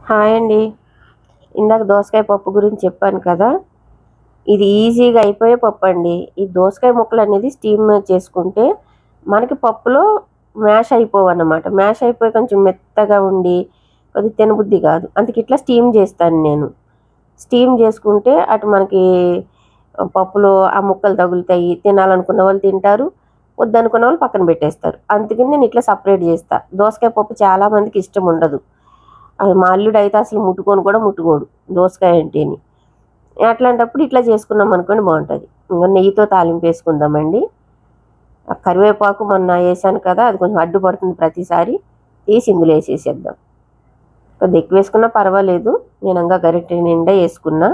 Hi అండి. ఇందాక దోసకాయ పప్పు గురించి చెప్పాను కదా! ఇది ఈజీగా అయిపోయే పప్పండి. ఈ దోసకాయ ముక్కలనేది స్టీమ్ చేసుకుంటే మనకి పప్పులో మ్యాష్ అయిపోవన్నమాట. మ్యాష్ అయిపోయి కొంచెం మెత్తగా ఉండి కొద్దిగా తినబుద్ధి కాదు. అందుకే ఇట్లా స్టీమ్ చేస్తాను నేను. స్టీమ్ చేసుకుంటే అటు మనకి పప్పులో ఆ ముక్కలు తగులుతాయి. తినాలనుకున్న వాళ్ళు తింటారు. వద్దనుకున్న వాళ్ళు పక్కన పెట్టేస్తారు. అందుకని నేను ఇట్లా సెపరేట్ చేస్తా. దోసకాయ పప్పు చాలా మందికి ఇష్టం ఉండదు. అది మా అల్లుడైతే అసలు ముట్టుకొని కూడా ముట్టుకోడు దోసకాయ అంటేని. అట్లాంటప్పుడు ఇట్లా చేసుకున్నాం అనుకోండి బాగుంటుంది. ఇంకా నెయ్యితో తాలింపు వేసుకుందామండి. ఆ కరివేపాకు మొన్న వేసాను కదా, అది కొంచెం అడ్డుపడుతుంది ప్రతిసారి. తీసి ఇందులో వేసేసేద్దాం. కొద్దిగా ఎక్కువ వేసుకున్నా పర్వాలేదు. నేను ఇంకా గరిటె నిండా వేసుకున్నా.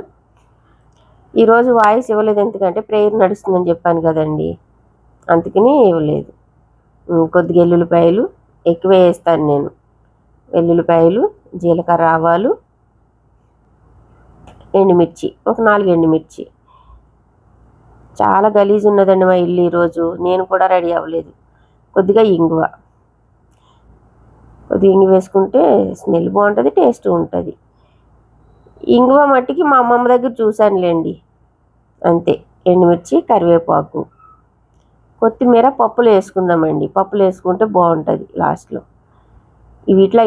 ఈరోజు వాయిస్ ఇవ్వలేదు, ఎందుకంటే ప్రేయర్ నడుస్తుందని చెప్పాను కదండి, అందుకని ఇవ్వలేదు. కొద్దిగా ఎల్లుల్లిపాయలు ఎక్కువే వేస్తాను నేను. వెల్లుల్లిపాయలు, జీలకర్ర, ఆవాలు, ఎండుమిర్చి, ఒక 4 ఎండుమిర్చి. చాలా గలీజ్ ఉన్నదండి మా ఇల్లు ఈరోజు. నేను కూడా రెడీ అవ్వలేదు. కొద్దిగా ఇంగువ, కొద్దిగా ఇంగువ వేసుకుంటే స్మెల్ బాగుంటుంది, టేస్ట్ ఉంటుంది. ఇంగువ మట్టికి మా అమ్మమ్మ దగ్గర చూశానులేండి, అంతే. ఎండుమిర్చి, కరివేపాకు, కొత్తిమీర పప్పులు వేసుకుందామండి. పప్పులు వేసుకుంటే బాగుంటుంది లాస్ట్లో. ఇవి ఇట్లా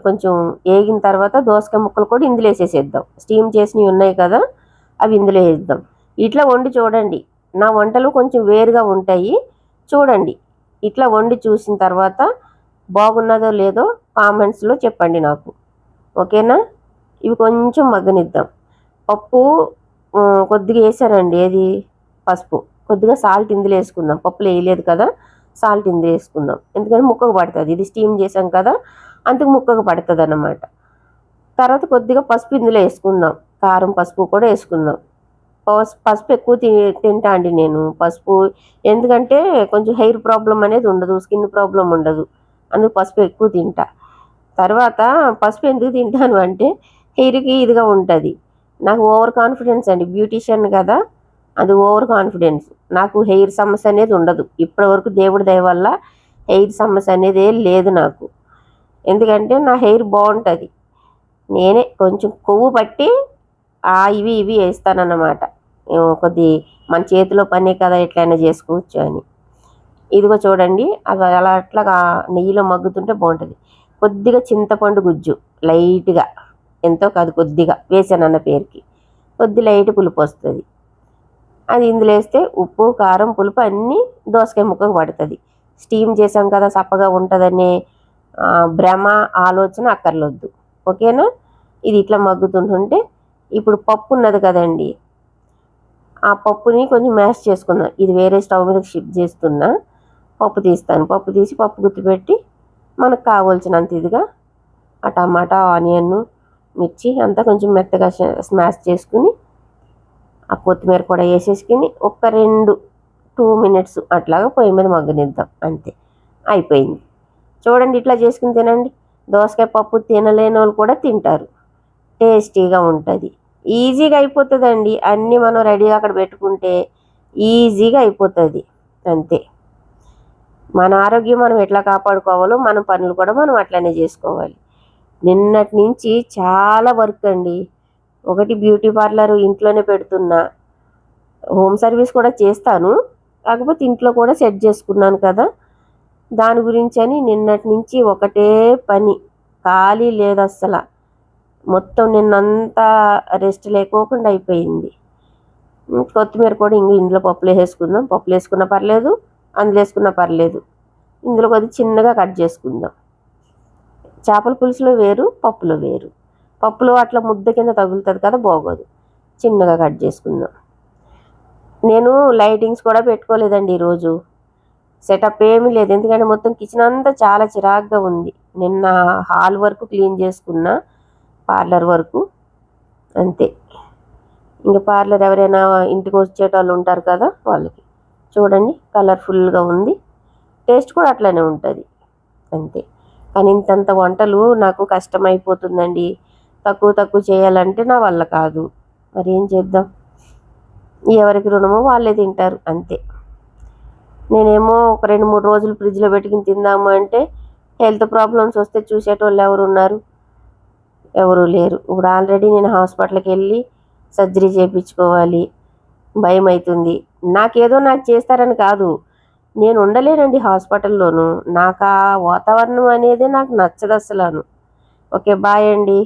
కొంచెం వేగిన తర్వాత దోసకాయ ముక్కలు కూడా ఇందులో వేసేసేద్దాం. స్టీమ్ చేసినవి ఉన్నాయి కదా, అవి ఇందులో వేద్దాం. ఇట్లా వండి చూడండి. నా వంటలు కొంచెం వేరుగా ఉంటాయి, చూడండి. ఇట్లా వండి చూసిన తర్వాత బాగున్నదో లేదో కామెంట్స్లో చెప్పండి నాకు, ఓకేనా? ఇవి కొంచెం మగ్గనిద్దాం. పప్పు కొద్దిగా వేసానండి, ఏది పసుపు, కొద్దిగా సాల్ట్ ఇందులో వేసుకుందాం. పప్పులు వేయలేదు కదా, సాల్ట్ ఇందులో వేసుకుందాం. ఎందుకంటే ముక్కకు పడుతుంది, ఇది స్టీమ్ చేసాం కదా, అందుకు ముక్కకు పడుతుంది అన్నమాట. తర్వాత కొద్దిగా పసుపు ఇందులో వేసుకుందాం. కారం, పసుపు కూడా వేసుకుందాం. పసుపు ఎక్కువ తింటా అండి నేను పసుపు. ఎందుకంటే కొంచెం హెయిర్ ప్రాబ్లం అనేది ఉండదు, స్కిన్ ప్రాబ్లం ఉండదు, అందుకు పసుపు ఎక్కువ తింటా. తర్వాత పసుపు ఎందుకు తింటాను అంటే హెయిర్కి ఇదిగా ఉంటుంది. నాకు ఓవర్ కాన్ఫిడెన్స్ అండి, బ్యూటీషియన్ కదా, అది ఓవర్ కాన్ఫిడెన్స్. నాకు హెయిర్ సమస్య అనేది ఉండదు ఇప్పటివరకు, దేవుడి దయ వల్ల హెయిర్ సమస్య అనేది ఏం లేదు నాకు. ఎందుకంటే నా హెయిర్ బాగుంటుంది. నేనే కొంచెం కొవ్వు పట్టి ఇవి ఇవి వేస్తానన్నమాట. కొద్ది మన చేతిలో పనే కదా, ఎట్లయినా చేసుకోవచ్చు అని. ఇదిగో చూడండి, అవి అలా అట్లాగా నెయ్యిలో మగ్గుతుంటే బాగుంటుంది. కొద్దిగా చింతపండు గుజ్జు లైట్గా, ఎంతో కాదు కొద్దిగా వేసానన్న పేరుకి, కొద్ది లైట్ పులుపు వస్తుంది. అది ఇందులో వేస్తే ఉప్పు, కారం, పులుపు అన్నీ దోసకాయ ముక్కకు పడుతుంది. స్టీమ్ చేసాం కదా, సప్పగా ఉంటుందనే భ్రమ, ఆలోచన అక్కర్లొద్దు, ఓకేనా? ఇది ఇట్లా మగ్గుతుంటుంటే ఇప్పుడు పప్పు ఉన్నది కదండి, ఆ పప్పుని కొంచెం మ్యాష్ చేసుకుందాం. ఇది వేరే స్టవ్ మీద షిఫ్ట్ చేస్తున్నా. పప్పు తీస్తాను. పప్పు తీసి పప్పు గుత్తి పెట్టి మనకు కావాల్సినంత ఇదిగా ఆ టమాటా, ఆనియన్, మిర్చి అంతా కొంచెం మెత్తగా స్మాష్ చేసుకుని ఆ కొత్తిమీర కూడా వేసేసుకుని ఒక 2 మినిట్స్ అట్లాగా పొయ్యి మీద మగ్గనిద్దాం, అంతే. అయిపోయింది. చూడండి, ఇట్లా చేసుకుని తినండి. దోసకాయ పప్పు తినలేని వాళ్ళు కూడా తింటారు, టేస్టీగా ఉంటుంది. ఈజీగా అయిపోతుందండి. అన్నీ మనం రెడీగా అక్కడ పెట్టుకుంటే ఈజీగా అయిపోతుంది, అంతే. మన ఆరోగ్యం మనం ఎట్లా కాపాడుకోవాలో మన పనులు కూడా మనం అట్లనే చేసుకోవాలి. నిన్నటి నుంచి చాలా వర్క్ అండి. ఒకటి బ్యూటీ పార్లర్ ఇంట్లోనే పెడుతున్నా, హోమ్ సర్వీస్ కూడా చేస్తాను, కాకపోతే ఇంట్లో కూడా సెట్ చేసుకున్నాను కదా, దాని గురించి అని నిన్నటి నుంచి ఒకటే పని, ఖాళీ లేదు అస్సలు. మొత్తం నిన్నంతా రెస్ట్ లేకోకుండా అయిపోయింది. కొత్తిమీర కూడా ఇందులో పప్పులు వేసుకుందాం. పప్పులు వేసుకున్నా పర్లేదు, అందులో వేసుకున్నా పర్లేదు. ఇందులో కొద్దిగా చిన్నగా కట్ చేసుకుందాం. చేపల పులుసులో వేరు, పప్పులో వేరు. పప్పులో అట్లా ముద్ద కింద తగులుతుంది కదా, బాగోదు. చిన్నగా కట్ చేసుకుందాం. నేను లైటింగ్స్ కూడా పెట్టుకోలేదండి ఈరోజు. సెటప్ ఏమీ లేదు, ఎందుకంటే మొత్తం కిచెన్ అంతా చాలా చిరాగ్గా ఉంది. నిన్న హాల్ వరకు క్లీన్ చేసుకున్నా, పార్లర్ వరకు, అంతే. ఇంకా పార్లర్ ఎవరైనా ఇంటికి వచ్చేటోళ్ళు ఉంటారు కదా, వాళ్ళకి. చూడండి, కలర్ఫుల్గా ఉంది, టేస్ట్ కూడా అట్లనే ఉంటుంది, అంతే. కానీ ఇంతంత వంటలు నాకు కష్టమైపోతుందండి. తక్కువ తక్కువ చేయాలంటే నా వల్ల కాదు. మరి ఏం చేద్దాం, ఎవరికి రుణమో వాళ్ళే తింటారు, అంతే. నేనేమో ఒక 2-3 రోజులు ఫ్రిడ్జ్లో పెట్టుకుని తిందాము అంటే హెల్త్ ప్రాబ్లమ్స్ వస్తే చూసేటోళ్ళు ఎవరు ఉన్నారు? ఎవరూ లేరు. ఇప్పుడు ఆల్రెడీ నేను హాస్పిటల్కి వెళ్ళి సర్జరీ చేయించుకోవాలి, భయం అవుతుంది. నాకు చేస్తారని కాదు, నేను ఉండలేనండి హాస్పిటల్లోనూ. నాకు ఆ వాతావరణం అనేది నాకు నచ్చదు అసలు. ఓకే, బాయ్ అండి.